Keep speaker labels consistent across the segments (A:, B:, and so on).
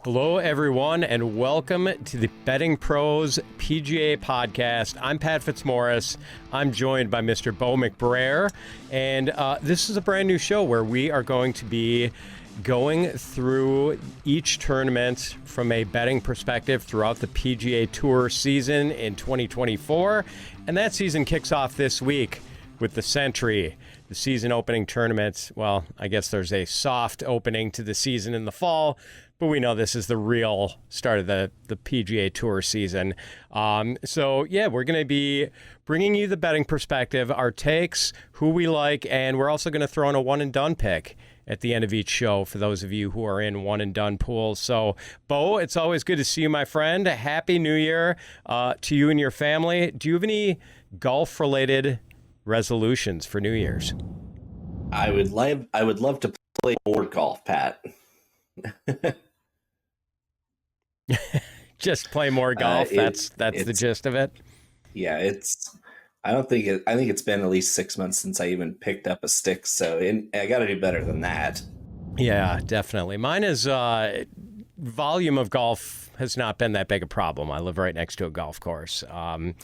A: Hello, everyone, and welcome to the Betting Pros PGA podcast. I'm Pat Fitzmaurice. I'm joined by Mr. Bo McBrayer, and this is a brand new show where we are going to be going through each tournament from a betting perspective throughout the PGA Tour season in 2024, and that season kicks off this week with the Sentry, the season opening tournament. Well, I guess there's a soft opening to the season in the fall, but we know this is the real start of the PGA Tour season. So, we're going to be bringing you the betting perspective, our takes, who we like, and we're also going to throw in a one-and-done pick at the end of each show for those of you who are in one-and-done pools. So, Bo, it's always good to see you, my friend. Happy New Year to you and your family. Do you have any golf-related resolutions for New Year's?
B: I would love to play more golf, Pat.
A: Just play more golf. That's the gist of it.
B: Yeah, I think it's been at least 6 months since I even picked up a stick. So I got to do better than that.
A: Yeah, definitely. Mine is volume of golf has not been that big a problem. I live right next to a golf course, and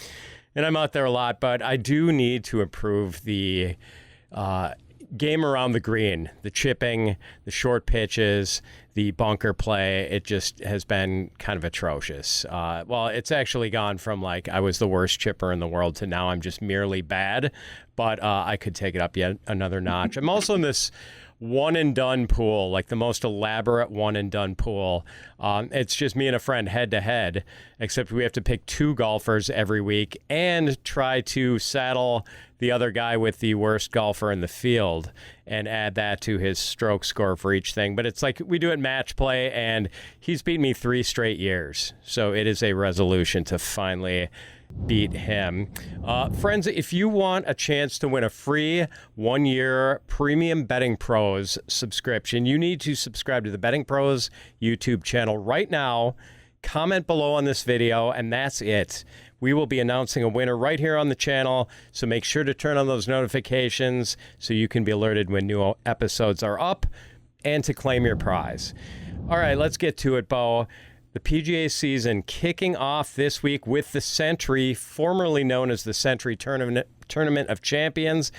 A: I'm out there a lot. But I do need to improve the game around the green, the chipping, the short pitches, the bunker play. It just has been kind of atrocious. Well, it's actually gone from like I was the worst chipper in the world to now I'm just merely bad, but I could take it up yet another notch. I'm also in this one and done pool, like the most elaborate one and done pool. It's just me and a friend head to head, except we have to pick two golfers every week and try to saddle the other guy with the worst golfer in the field and add that to his stroke score for each thing. But it's like we do it match play, and he's beat me 3 straight years. So it is a resolution to finally beat him. Friends, if you want a chance to win a free 1-year premium Betting Pros subscription, you need to subscribe to the Betting Pros YouTube channel right now. Comment below on this video, and that's it. We will be announcing a winner right here on the channel, so make sure to turn on those notifications so you can be alerted when new episodes are up and to claim your prize. All right, let's get to it, Bo. The PGA season kicking off this week with the Sentry, formerly known as the Sentry Tournament of Champions.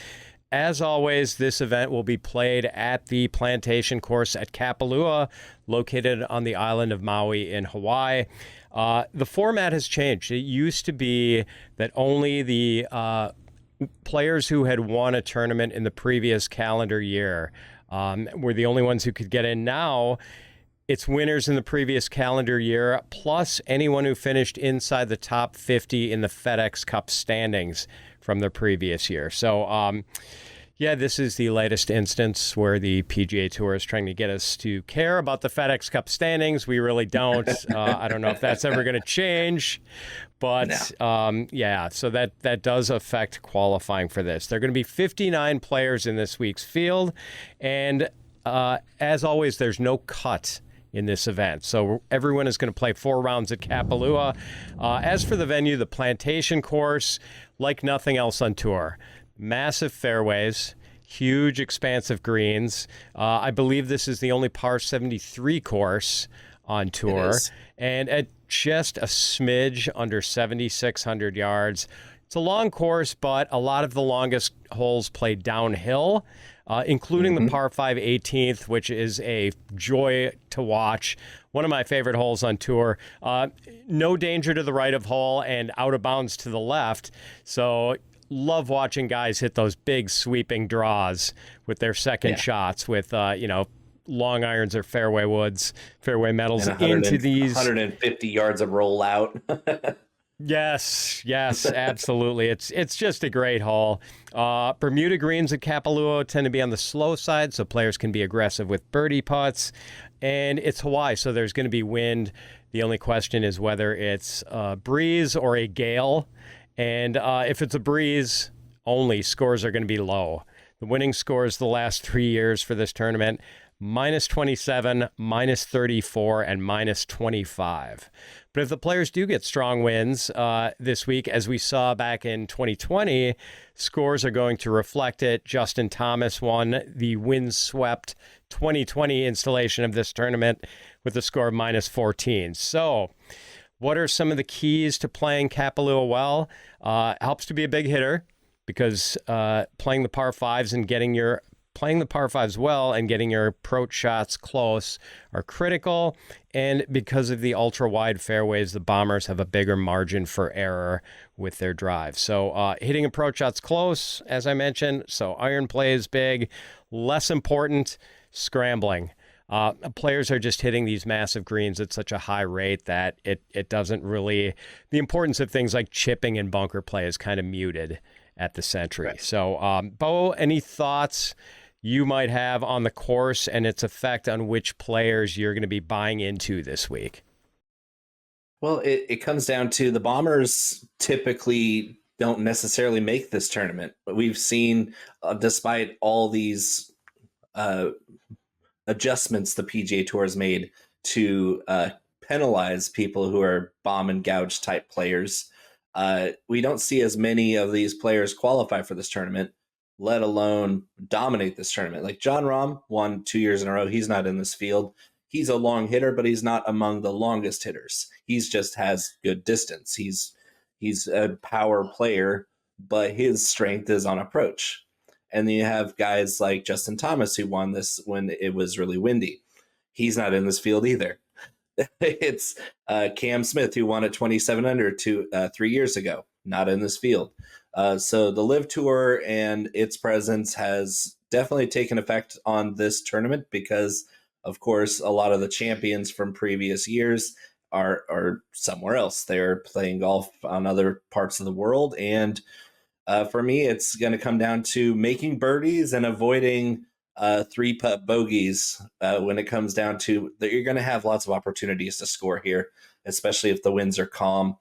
A: As always, this event will be played at the Plantation Course at Kapalua, located on the island of Maui in Hawaii. The format has changed. It used to be that only the players who had won a tournament in the previous calendar year were the only ones who could get in. Now, it's winners in the previous calendar year, plus anyone who finished inside the top 50 in the FedEx Cup standings from the previous year. So, this is the latest instance where the PGA Tour is trying to get us to care about the FedEx Cup standings. We really don't. I don't know if that's ever going to change. But, no. So that does affect qualifying for this. There are going to be 59 players in this week's field. And as always, there's no cut in this event. So everyone is going to play 4 rounds at Kapalua. As for the venue, the Plantation Course, like nothing else on tour. Massive fairways, huge expansive greens. I believe this is the only par 73 course on tour. And at just a smidge under 7,600 yards. It's a long course, but a lot of the longest holes play downhill, including the par 5 18th, which is a joy to watch. One of my favorite holes on tour. No danger to the right of hole and out of bounds to the left. So love watching guys hit those big sweeping draws with their second shots with, long irons or fairway metals into these
B: 150 yards of rollout.
A: Yes, absolutely. It's just a great hole. Bermuda greens at Kapalua tend to be on the slow side, so players can be aggressive with birdie putts. And it's Hawaii, so there's going to be wind. The only question is whether it's a breeze or a gale. And if it's a breeze only, scores are going to be low. The winning scores the last 3 years for this tournament, minus 27, minus 34, and minus 25. But if the players do get strong wins this week, as we saw back in 2020, scores are going to reflect it. Justin Thomas won the windswept 2020 installation of this tournament with a score of minus 14. So what are some of the keys to playing Kapalua well? Helps to be a big hitter, because playing the par fives and playing the par fives well and getting your approach shots close are critical. And because of the ultra wide fairways, the Bombers have a bigger margin for error with their drive. So hitting approach shots close, as I mentioned. So iron play is big. Less important, scrambling. Players are just hitting these massive greens at such a high rate that it doesn't really, the importance of things like chipping and bunker play is kind of muted at the Sentry. Right. So, Bo, any thoughts you might have on the course and its effect on which players you're going to be buying into this week?
B: Well, it comes down to the Bombers typically don't necessarily make this tournament. But we've seen, despite all these adjustments the PGA Tour has made to penalize people who are bomb and gouge type players, we don't see as many of these players qualify for this tournament, let alone dominate this tournament. Like Jon Rahm won 2 years in a row. He's not in this field. He's a long hitter, but he's not among the longest hitters. He's just has good distance. He's a power player, but his strength is on approach. And then you have guys like Justin Thomas, who won this when it was really windy. He's not in this field either. It's Cam Smith, who won at 27 under 3 years ago, not in this field. So the LIV Tour and its presence has definitely taken effect on this tournament because, of course, a lot of the champions from previous years are somewhere else. They're playing golf on other parts of the world. And for me, it's going to come down to making birdies and avoiding three-putt bogeys when it comes down to that. You're going to have lots of opportunities to score here, especially if the winds are calm.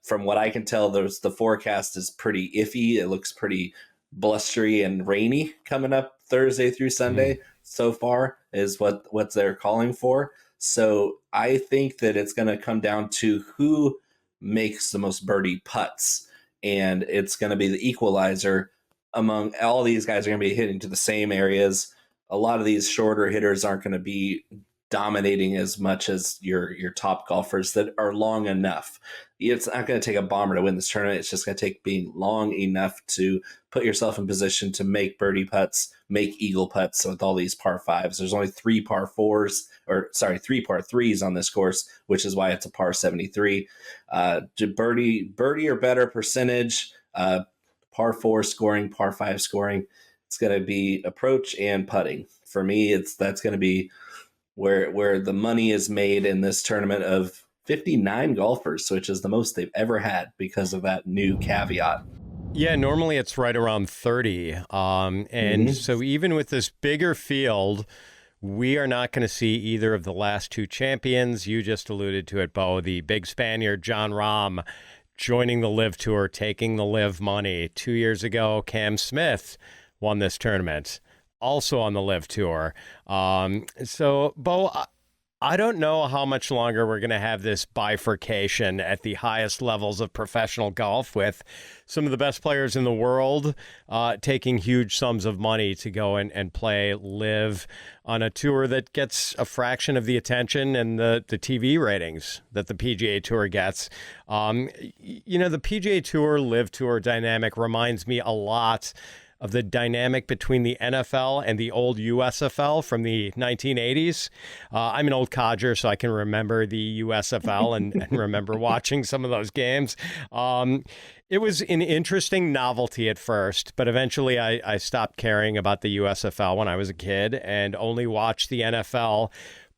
B: From what I can tell, the forecast is pretty iffy. It looks pretty blustery and rainy coming up Thursday through Sunday. So far is what they're calling for. So I think that it's going to come down to who makes the most birdie putts. And it's going to be the equalizer among all these guys are going to be hitting to the same areas. A lot of these shorter hitters aren't going to be dominating as much as your top golfers that are long enough. It's not going to take a bomber to win this tournament. It's just going to take being long enough to put yourself in position to make birdie putts, make eagle putts with all these par fives. There's only three par threes on this course, which is why it's a par 73. Birdie or better percentage, par 4 scoring, par 5 scoring. It's going to be approach and putting. For me, that's going to be where the money is made in this tournament of 59 golfers, which is the most they've ever had because of that new caveat.
A: Yeah, normally it's right around 30. So even with this bigger field, we are not going to see either of the last two champions. You just alluded to it, Bo, the big Spaniard, Jon Rahm, joining the LIV Tour, taking the LIV money. 2 years ago, Cam Smith won this tournament, also on the LIV Tour. So, Bo, I don't know how much longer we're going to have this bifurcation at the highest levels of professional golf, with some of the best players in the world taking huge sums of money to go and play LIV on a tour that gets a fraction of the attention and the TV ratings that the PGA Tour gets. The PGA Tour, LIV Tour dynamic reminds me a lot of the dynamic between the NFL and the old USFL from the 1980s. I'm an old codger, so I can remember the USFL and remember watching some of those games. It was an interesting novelty at first, but eventually I stopped caring about the USFL when I was a kid and only watched the NFL.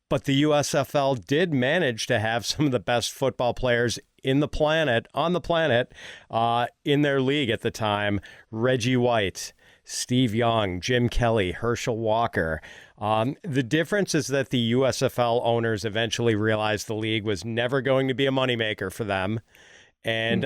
A: But the USFL did manage to have some of the best football players on the planet, in their league at the time. Reggie White, Steve Young, Jim Kelly, Herschel Walker. The difference is that the USFL owners eventually realized the league was never going to be a moneymaker for them. And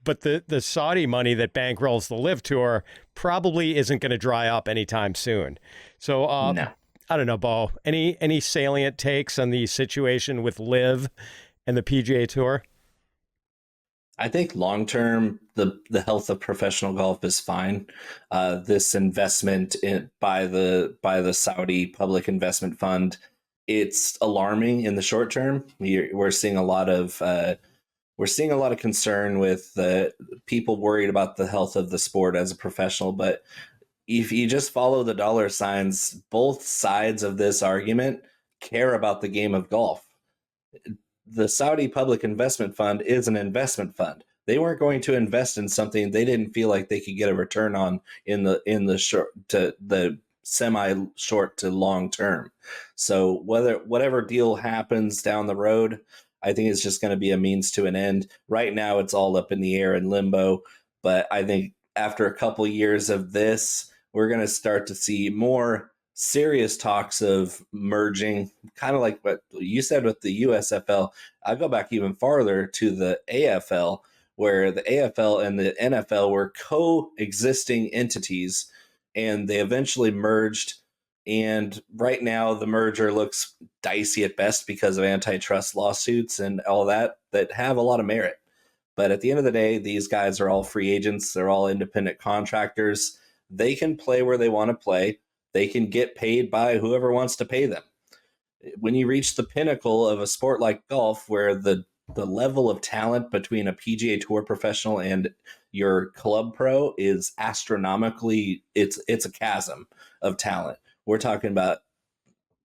A: but the Saudi money that bankrolls the Live Tour probably isn't going to dry up anytime soon. So
B: No.
A: I don't know, Bo. Any salient takes on the situation with Live and the PGA Tour?
B: I think long term, the health of professional golf is fine. This investment by the Saudi Public Investment Fund, it's alarming in the short term. We're seeing a lot of concern with people worried about the health of the sport as a professional. But if you just follow the dollar signs, both sides of this argument care about the game of golf. The Saudi Public Investment Fund is an investment fund. They weren't going to invest in something they didn't feel like they could get a return on in the short to the semi short to long term. So whatever deal happens down the road, I think it's just going to be a means to an end. Right now, it's all up in the air in limbo. But I think after a couple years of this, we're going to start to see more serious talks of merging, kind of like what you said with the USFL. I go back even farther to the AFL, where the AFL and the NFL were coexisting entities, and they eventually merged. And right now, the merger looks dicey at best because of antitrust lawsuits and all that have a lot of merit. But at the end of the day, these guys are all free agents. They're all independent contractors. They can play where they want to play. They can get paid by whoever wants to pay them. When you reach the pinnacle of a sport like golf, where the level of talent between a PGA Tour professional and your club pro is astronomically, it's a chasm of talent. We're talking about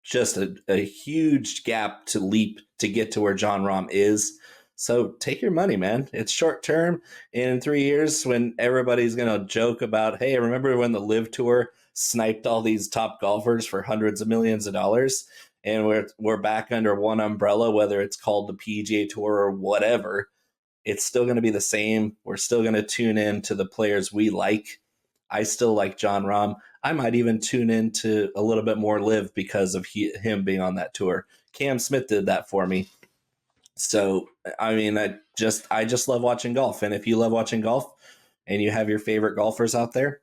B: just a huge gap to leap to get to where Jon Rahm is. So take your money, man. It's short term. And in 3 years, when everybody's going to joke about, hey, remember when the Live Tour sniped all these top golfers for hundreds of millions of dollars? And we're back under one umbrella, whether it's called the PGA Tour or whatever. It's still going to be the same. We're still going to tune in to the players we like. I still like Jon Rahm. I might even tune in to a little bit more Live because of him being on that tour. Cam Smith did that for me. So, I mean, I just love watching golf. And if you love watching golf and you have your favorite golfers out there,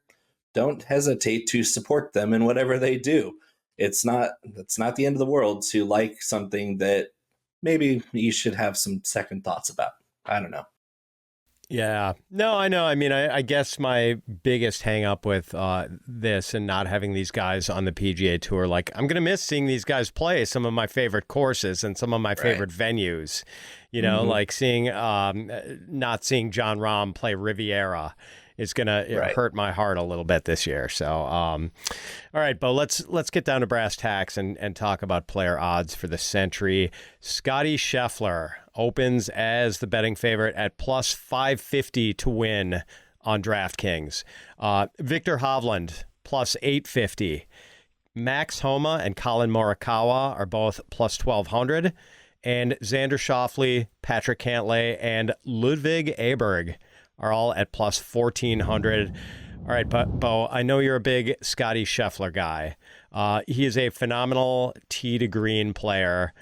B: don't hesitate to support them in whatever they do. It's not the end of the world to like something that maybe you should have some second thoughts about. I don't know.
A: Yeah. No, I know. I mean, I guess my biggest hang up with this and not having these guys on the PGA Tour, like, I'm going to miss seeing these guys play some of my favorite courses and some of my favorite venues, you know, like not seeing Jon Rahm play Riviera is going to hurt my heart a little bit this year. So, all right, Bo, let's get down to brass tacks and talk about player odds for the Sentry. Scotty Scheffler opens as the betting favorite at plus 550 to win on DraftKings. Victor Hovland plus 850. Max Homa and Colin Morikawa are both plus 1200. And Xander Schauffele, Patrick Cantlay, and Ludwig Aberg are all at plus 1,400. All right, Bo, I know you're a big Scotty Scheffler guy. He is a phenomenal tee to green player,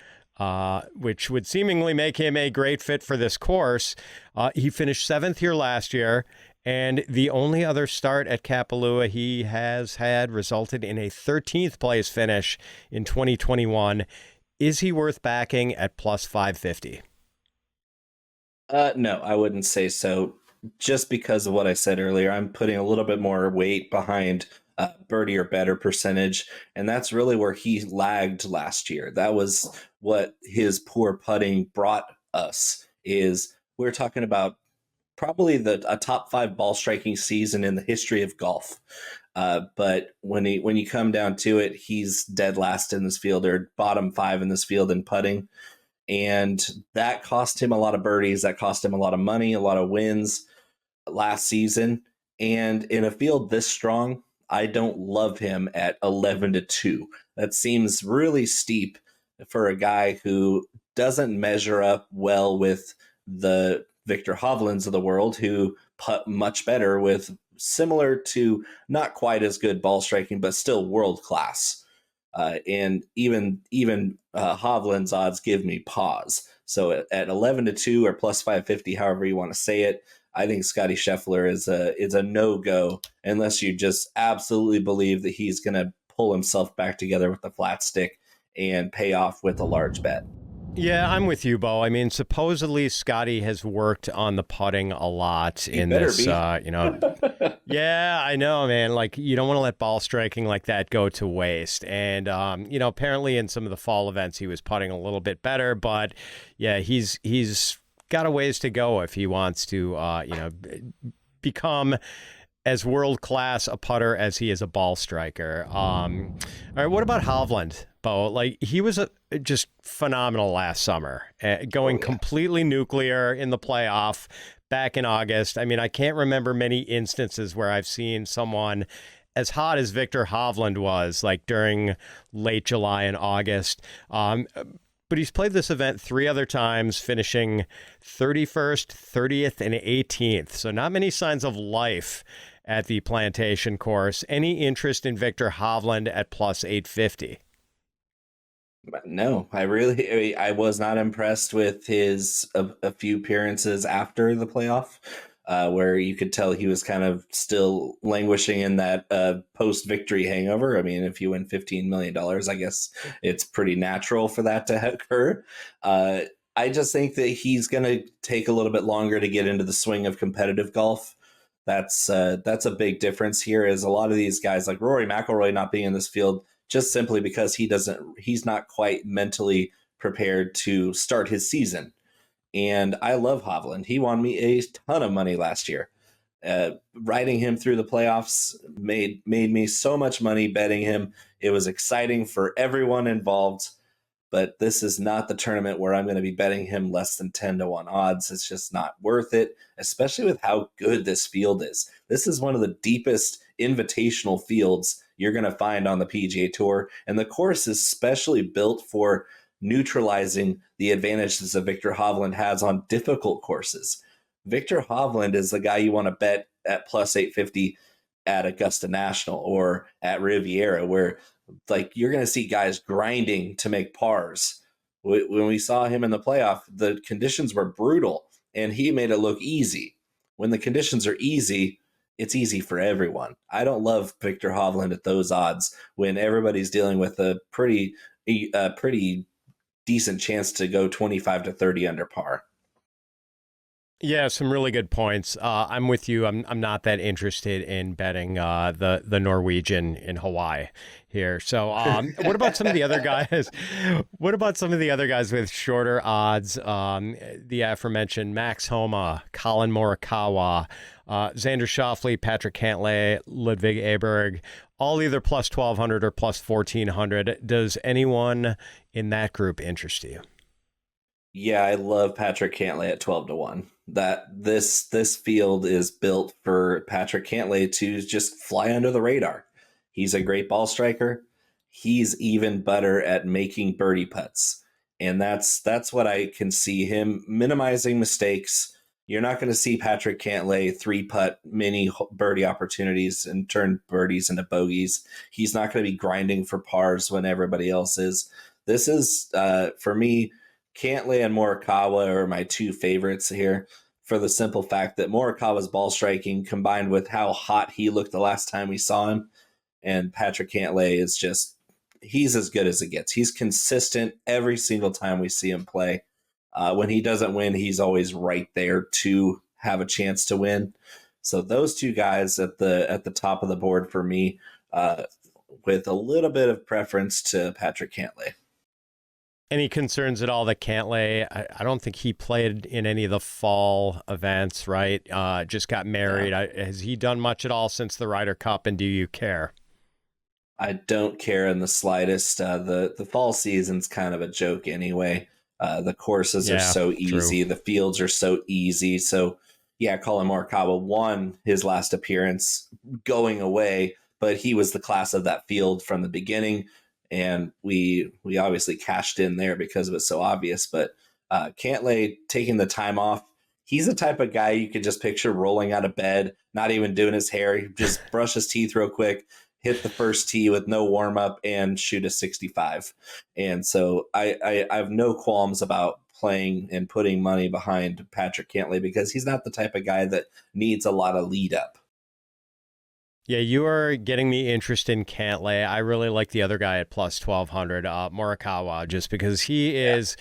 A: which would seemingly make him a great fit for this course. He finished 7th here last year, and the only other start at Kapalua he has had resulted in a 13th place finish in 2021. Is he worth backing at plus 550?
B: No, I wouldn't say so. Just because of what I said earlier, I'm putting a little bit more weight behind birdie or better percentage, and that's really where he lagged last year. That was what his poor putting brought us. Is we're talking about probably a top 5 ball striking season in the history of golf. But when you come down to it, he's dead last in this field, or bottom 5 in this field in putting. And that cost him a lot of birdies. That cost him a lot of money, a lot of wins last season. And in a field this strong, I don't love him at 11-2. That seems really steep for a guy who doesn't measure up well with the Victor Hovlands of the world, who putt much better with similar to not quite as good ball striking, but still world class. And even Hovland's odds give me pause. So at 11-2 or plus 550, however you want to say it, I think Scotty Scheffler is a no-go unless you just absolutely believe that he's going to pull himself back together with the flat stick and pay off with a large bet.
A: Yeah, I'm with you, Bo. I mean, supposedly Scotty has worked on the putting a lot in this, Yeah, I know, man. Like, you don't want to let ball striking like that go to waste. And, apparently in some of the fall events, he was putting a little bit better. But, yeah, he's got a ways to go if he wants to, become as world-class a putter as he is a ball striker. All right, what about Hovland, Bo? Like, he was just phenomenal last summer, going completely nuclear in the playoff back in August. I mean, I can't remember many instances where I've seen someone as hot as Victor Hovland was, like during late July and August. But he's played this event 3 other times, finishing 31st, 30th, and 18th. So not many signs of life at the Plantation course. Any interest in Victor Hovland at plus 850?
B: No, I was not impressed with his a few appearances after the playoff, where you could tell he was kind of still languishing in that post-victory hangover. I mean, if you win $15 million, I guess it's pretty natural for that to occur. I just think that he's going to take a little bit longer to get into the swing of competitive golf. That's a big difference here, is a lot of these guys like Rory McIlroy not being in this field just simply because he's not quite mentally prepared to start his season. And I love Hovland. He won me a ton of money last year. Riding him through the playoffs made me so much money betting him. It was exciting for everyone involved, but this is not the tournament where I'm going to be betting him less than 10-1 odds. It's just not worth it, especially with how good this field is. This is one of the deepest invitational fields you're going to find on the PGA Tour, and the course is specially built for neutralizing the advantages that Victor Hovland has on difficult courses. Victor Hovland is the guy you want to bet at plus 850 at Augusta National or at Riviera, where like you're going to see guys grinding to make pars. When we saw him in the playoff, the conditions were brutal, and he made it look easy. When the conditions are easy, it's easy for everyone. I don't love Victor Hovland at those odds when everybody's dealing with a pretty decent chance to go 25 to 30 under par.
A: Yeah, some really good points. I'm with you. I'm not that interested in betting the Norwegian in Hawaii here. So what about some of the other guys? What about some of the other guys with shorter odds? The aforementioned Max Homa, Colin Morikawa, Xander Schauffele, Patrick Cantlay, Ludwig Aberg, all either plus 1,200 or plus 1,400. Does anyone in that group interest you?
B: Yeah, I love Patrick Cantlay at 12-1. That this field is built for Patrick Cantlay to just fly under the radar. He's a great ball striker. He's even better at making birdie putts. And that's what I can see him minimizing mistakes. You're not going to see Patrick Cantlay 3-putt many birdie opportunities and turn birdies into bogeys. He's not going to be grinding for pars when everybody else is. This is, for me, Cantlay and Morikawa are my 2 favorites here, for the simple fact that Morikawa's ball striking combined with how hot he looked the last time we saw him, and Patrick Cantlay is just, he's as good as it gets. He's consistent every single time we see him play. When he doesn't win, he's always right there to have a chance to win. So those 2 guys at the top of the board for me, with a little bit of preference to Patrick Cantlay.
A: Any concerns at all that Cantlay, I don't think he played in any of the fall events, right? Just got married. Yeah. Has he done much at all since the Ryder Cup, and do you care?
B: I don't care in the slightest. The fall season's kind of a joke anyway. The courses are so easy. True. The fields are so easy. So, yeah, Colin Morikawa won his last appearance going away, but he was the class of that field from the beginning. And we obviously cashed in there because it was so obvious. But Cantlay taking the time off, he's the type of guy you could just picture rolling out of bed, not even doing his hair. He just brush his teeth real quick, hit the first tee with no warm up and shoot a 65. And so I have no qualms about playing and putting money behind Patrick Cantlay because he's not the type of guy that needs a lot of lead up.
A: Yeah, you are getting me interested in Cantlay. I really like the other guy at plus 1,200, Morikawa, just because he is,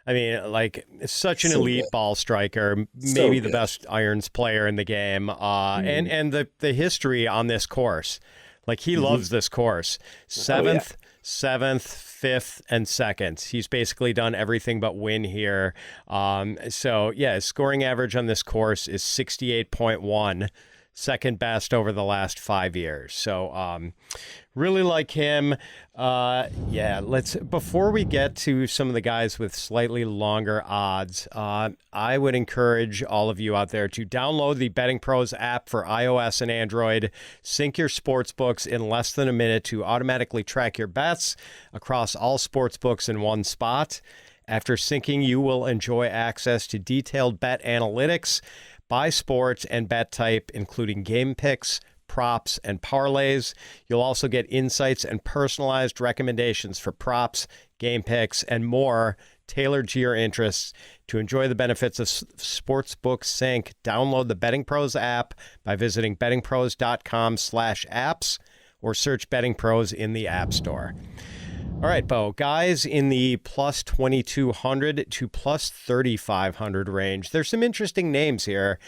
A: I mean, like, such an elite ball striker, maybe the best irons player in the game, and the history on this course. Like, he loves this course. Seventh, 5th, and 2nd. He's basically done everything but win here. So, yeah, his scoring average on this course is 68.1. Second best over the last 5 years. So really like him. Before we get to some of the guys with slightly longer odds, I would encourage all of you out there to download the BettingPros app for iOS and Android. Sync your sports books in less than a minute to automatically track your bets across all sports books in one spot. After syncing, you will enjoy access to detailed bet analytics by sport and bet type, including game picks, props, and parlays. You'll also get insights and personalized recommendations for props, game picks, and more tailored to your interests. To enjoy the benefits of Sportsbook Sync, download the Betting Pros app by visiting bettingpros.com/apps or search Betting Pros in the App Store. All right, Bo, guys in the plus 2,200 to plus 3,500 range. There's some interesting names here.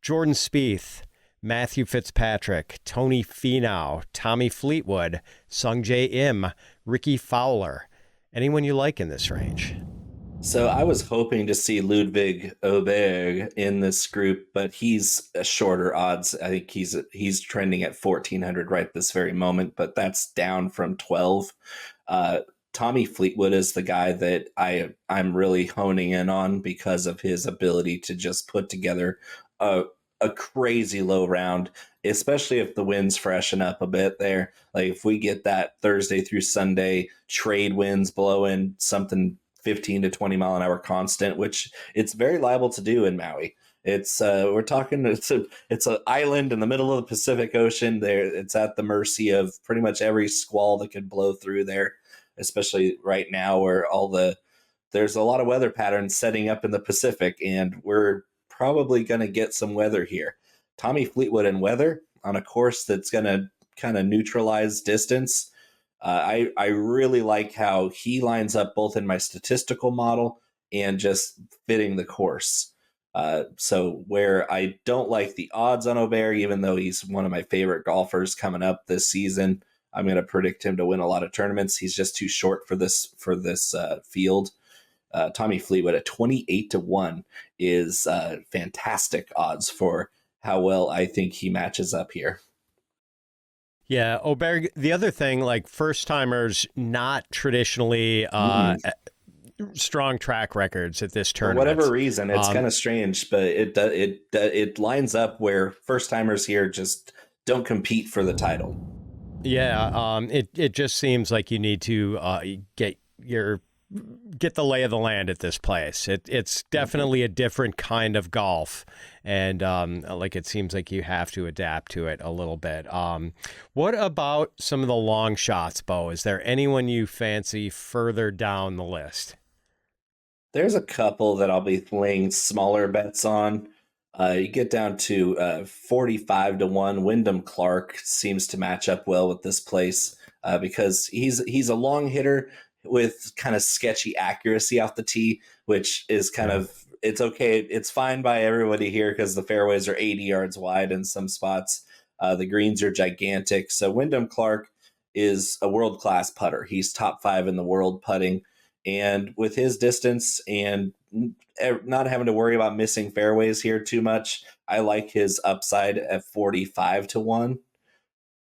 A: Jordan Spieth, Matthew Fitzpatrick, Tony Finau, Tommy Fleetwood, Sungjae Im, Ricky Fowler. Anyone you like in this range?
B: So I was hoping to see Ludwig Åberg in this group, but he's a shorter odds. I think he's trending at 1,400 right this very moment, but that's down from 12. Tommy Fleetwood is the guy that I'm really honing in on because of his ability to just put together a crazy low round, especially if the winds freshen up a bit there. Like if we get that Thursday through Sunday trade winds blowing something 15 to 20 mile an hour constant, which it's very liable to do in Maui. It's we're talking it's an island in the middle of the Pacific Ocean. There, it's at the mercy of pretty much every squall that could blow through there, especially right now where there's a lot of weather patterns setting up in the Pacific, and we're probably going to get some weather here. Tommy Fleetwood and weather on a course that's going to kind of neutralize distance. I really like how he lines up both in my statistical model and just fitting the course. So where I don't like the odds on Åberg, even though he's one of my favorite golfers coming up this season, I'm going to predict him to win a lot of tournaments. He's just too short for this field. Tommy Fleetwood at 28-1 is fantastic odds for how well I think he matches up here.
A: Yeah, Åberg, the other thing, like first-timers not traditionally strong track records at this tournament.
B: For whatever reason, it's kind of strange, but it lines up where first-timers here just don't compete for the title.
A: Yeah, it just seems like you need to get the lay of the land at this place. It's definitely a different kind of golf, and like it seems like you have to adapt to it a little bit. What about some of the long shots, Bo? Is there anyone you fancy further down the list?
B: There's a couple that I'll be laying smaller bets on. You get down to 45-1. Wyndham Clark seems to match up well with this place because he's a long hitter with kind of sketchy accuracy off the tee, which is kind of, it's okay. It's fine by everybody here because the fairways are 80 yards wide in some spots. The greens are gigantic. So Wyndham Clark is a world-class putter. He's top 5 in the world putting. And with his distance and not having to worry about missing fairways here too much, I like his upside at 45-1.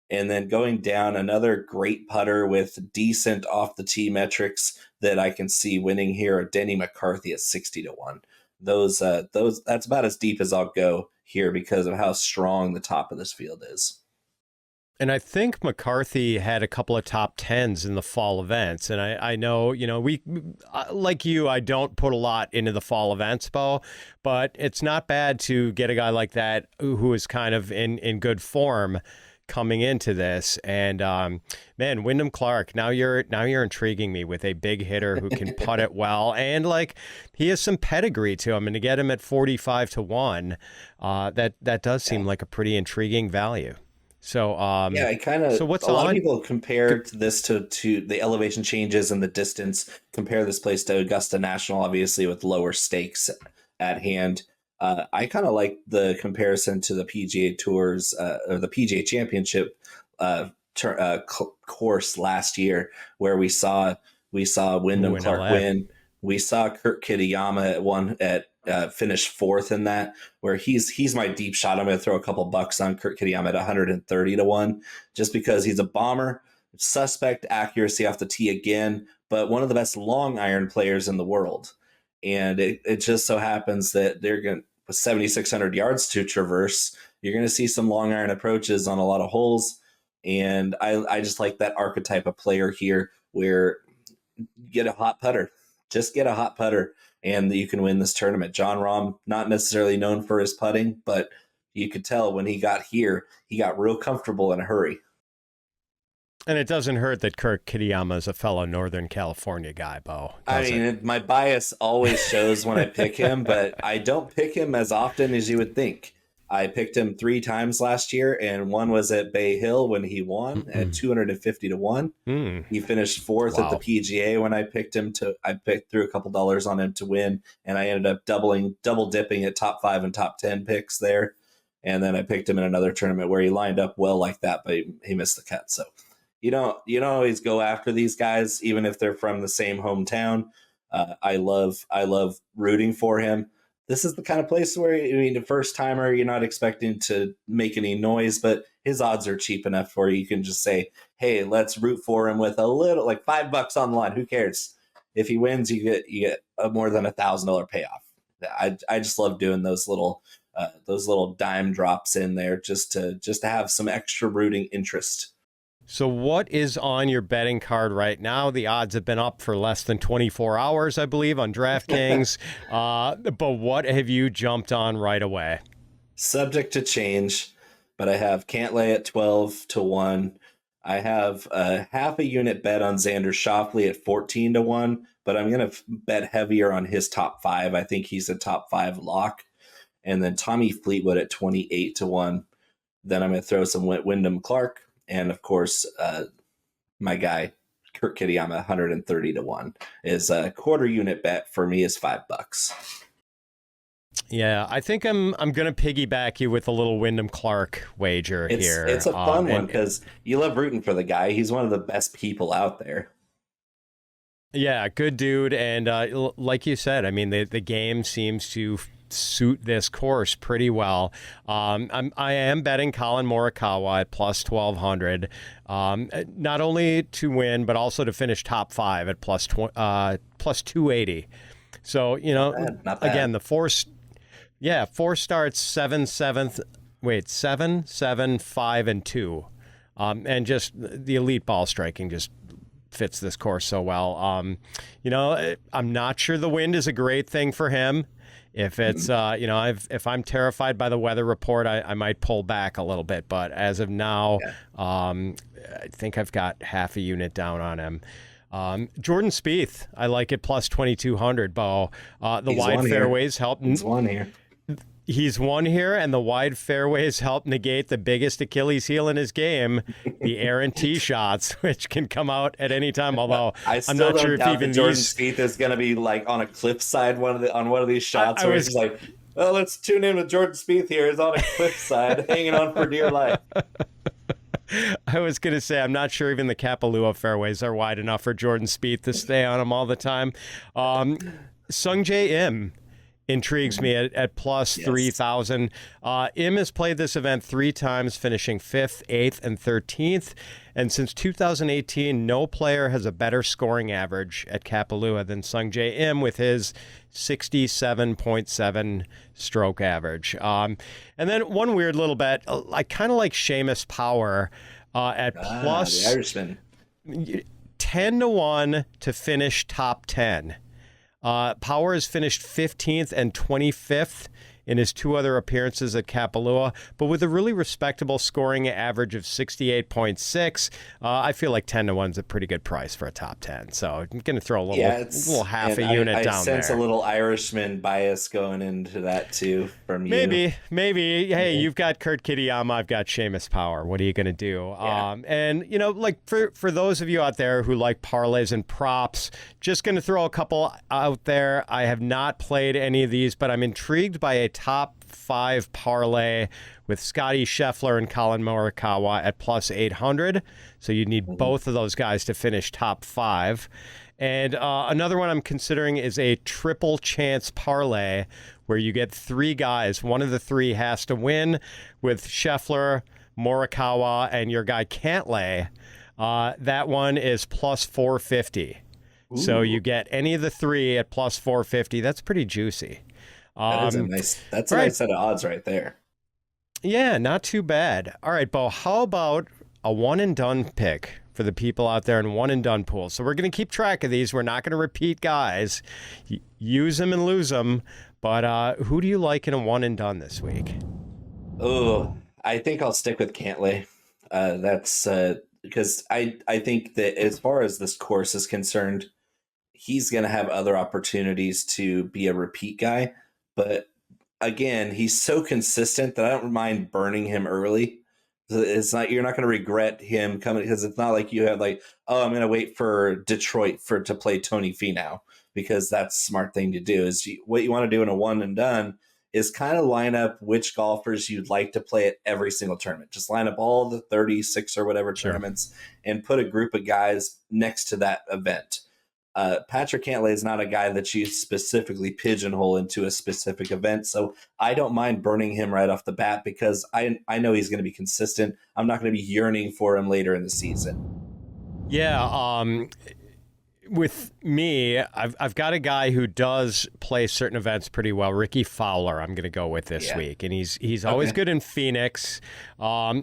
B: And then going down, another great putter with decent off the tee metrics that I can see winning here, Denny McCarthy at 60-1. Those that's about as deep as I'll go here because of how strong the top of this field is.
A: And I think McCarthy had a couple of top tens in the fall events. And I know, we, like you, I don't put a lot into the fall events, Bo, but it's not bad to get a guy like that who is kind of in good form coming into this. And man, Wyndham Clark, now you're intriguing me with a big hitter who can putt it well, and like he has some pedigree to him. And to get him at 45-1, that does seem like a pretty intriguing value. So
B: I kind of.
A: So what's
B: a lot of people compare this to the elevation changes and the distance. Compare this place to Augusta National, obviously with lower stakes at hand. I kind of like the comparison to the PGA Tours or the PGA Championship course last year, where we saw Wyndham Clark win. We saw Kurt Kitayama finish fourth in that, where he's my deep shot. I'm going to throw a couple bucks on Kurt Kitayama at 130-1, just because he's a bomber, suspect accuracy off the tee again, but one of the best long iron players in the world. And it just so happens that they're going with 7,600 yards to traverse. You're going to see some long iron approaches on a lot of holes. And I just like that archetype of player here, where you get a hot putter, just get a hot putter, and you can win this tournament. Jon Rahm, not necessarily known for his putting, but you could tell when he got here, he got real comfortable in a hurry. And
A: it doesn't hurt that Kurt Kitayama is a fellow Northern California guy, Bo.
B: I mean, my bias always shows when I pick him, but I don't pick him as often as you would think. I picked him 3 times last year, and one was at Bay Hill when he won at 250-1. He finished fourth at the PGA when I picked him I threw a couple dollars on him to win, and I ended up double dipping at top 5 and top 10 picks there. And then I picked him in another tournament where he lined up well like that, but he missed the cut. So you don't always go after these guys, even if they're from the same hometown. I love rooting for him. This is the kind of place where, the first timer, you're not expecting to make any noise, but his odds are cheap enough where you can just say, hey, let's root for him with a little, like $5 on the line. Who cares? If he wins, you get a more than $1,000 payoff. I just love doing those little dime drops in there just to have some extra rooting interest.
A: So what is on your betting card right now? The odds have been up for less than 24 hours, I believe, on DraftKings. But what have you jumped on right away?
B: Subject to change, but I have Cantlay at 12-1. I have a half a unit bet on Xander Schauffele at 14-1, but I'm going to bet heavier on his top 5. I think he's a top 5 lock. And then Tommy Fleetwood at 28-1. Then I'm going to throw some Wyndham Clark. And of course, my guy, Kurt Kitayama, 130-1 is a quarter unit bet for me is $5.
A: Yeah, I think I'm going to piggyback you with a little Wyndham Clark wager here.
B: It's a fun one because you love rooting for the guy. He's one of the best people out there.
A: Yeah, good dude. And like you said, I mean, the game seems to suit this course pretty well. I am betting Colin Morikawa at plus 1,200, not only to win, but also to finish top 5 at plus 280. So, not bad. Again, the four starts 7, 5, and 2. And just the elite ball striking just fits this course so well. I'm not sure the wind is a great thing for him. If it's, if I'm terrified by the weather report, I might pull back a little bit. But as of now, I think I've got half a unit down on him. Jordan Spieth, I like it plus 2,200, Bo. He's wide fairways help.
B: He's won here.
A: He's won here, and the wide fairways help negate the biggest Achilles heel in his game, the errant tee shots, which can come out at any time. Although I'm not sure if even
B: Jordan Spieth is going to be like on a cliffside on one of these shots where he's like, "Well, let's tune in with Jordan Spieth here. He's on a cliffside, hanging on for dear life."
A: I was going to say, I'm not sure even the Kapalua fairways are wide enough for Jordan Spieth to stay on them all the time. Sungjae Im intrigues me at plus 3,000. Im has played this event 3 times, finishing 5th, 8th, and 13th. And since 2018, no player has a better scoring average at Kapalua than Sungjae Im with his 67.7 stroke average. And then one weird little bet, I kind of like Seamus Power at plus
B: the Irishman.
A: 10-1 to finish top 10. Power has finished 15th and 25th in his 2 other appearances at Kapalua, but with a really respectable scoring average of 68.6. I feel like 10-1 is a pretty good price for a top 10. So I'm going to throw a little half a unit down there.
B: I sense a little Irishman bias going into that too from you.
A: Maybe. Hey, you've got Kurt Kitayama, I've got Seamus Power. What are you going to do?
B: Yeah.
A: And, like for those of you out there who like parlays and props, just going to throw a couple out there. I have not played any of these, but I'm intrigued by a top 5 parlay with Scotty Scheffler and Colin Morikawa at plus 800. So you need both of those guys to finish top 5. And another one I'm considering is a triple chance parlay where you get 3 guys. One of the 3 has to win with Scheffler, Morikawa, and your guy Cantlay. That one is plus 450. Ooh. So you get any of the 3 at plus 450. That's pretty juicy.
B: That's a nice set of odds right there.
A: Yeah, not too bad. All right, Bo, how about a one and done pick for the people out there in one and done pools? So we're going to keep track of these. We're not going to repeat guys. Use them and lose them. But who do you like in a one and done this week?
B: Oh, I think I'll stick with Cantlay. That's because I think that as far as this course is concerned, he's going to have other opportunities to be a repeat guy. But again, he's so consistent that I don't mind burning him early. It's not, you're not going to regret him coming, because it's not like you have like, oh, I'm going to wait for Detroit to play Tony Finau, because that's a smart thing to do. Is what you want to do in a one and done is kind of line up which golfers you'd like to play at every single tournament. Just line up all the 36 or whatever tournaments and put a group of guys next to that event. Patrick Cantlay is not a guy that you specifically pigeonhole into a specific event. So I don't mind burning him right off the bat, because I know he's going to be consistent. I'm not going to be yearning for him later in the season. Yeah.
A: With me, I've got a guy who does play certain events pretty well. Ricky Fowler, I'm going to go with this week. And he's always good in Phoenix.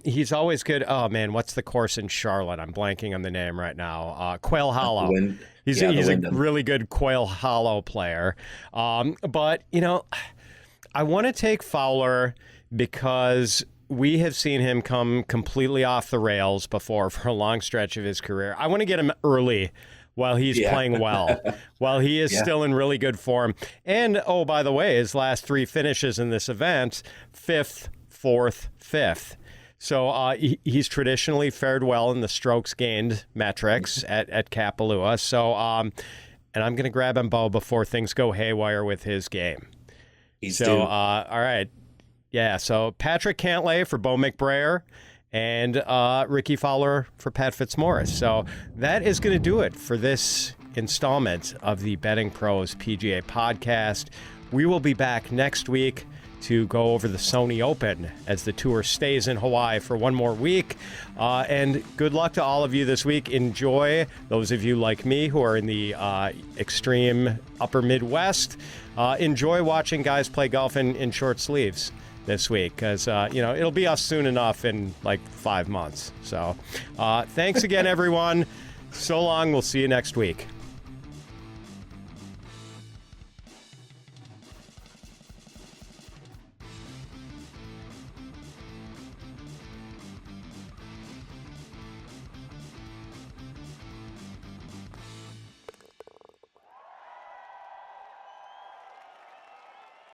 A: He's always good. Oh, man, what's the course in Charlotte? I'm blanking on the name right now. Quail Hollow. He's a really good Quail Hollow player. But, I want to take Fowler because we have seen him come completely off the rails before for a long stretch of his career. I want to get him early while he's playing well, while he is still in really good form. And, oh, by the way, his last 3 finishes in this event, 5th, 4th, 5th. So he's traditionally fared well in the strokes gained metrics at Kapalua. So, and I'm going to grab him, Bo, before things go haywire with his game. All right. Yeah, so Patrick Cantlay for Bo McBrayer and Ricky Fowler for Pat Fitzmaurice. So that is going to do it for this installment of the Betting Pros PGA podcast. We will be back next week to go over the Sony Open as the tour stays in Hawaii for one more week. And good luck to all of you this week. Enjoy, those of you like me who are in the extreme upper Midwest. Enjoy watching guys play golf in short sleeves this week, because it'll be us soon enough in like 5 months. So thanks again, everyone. So long. We'll see you next week.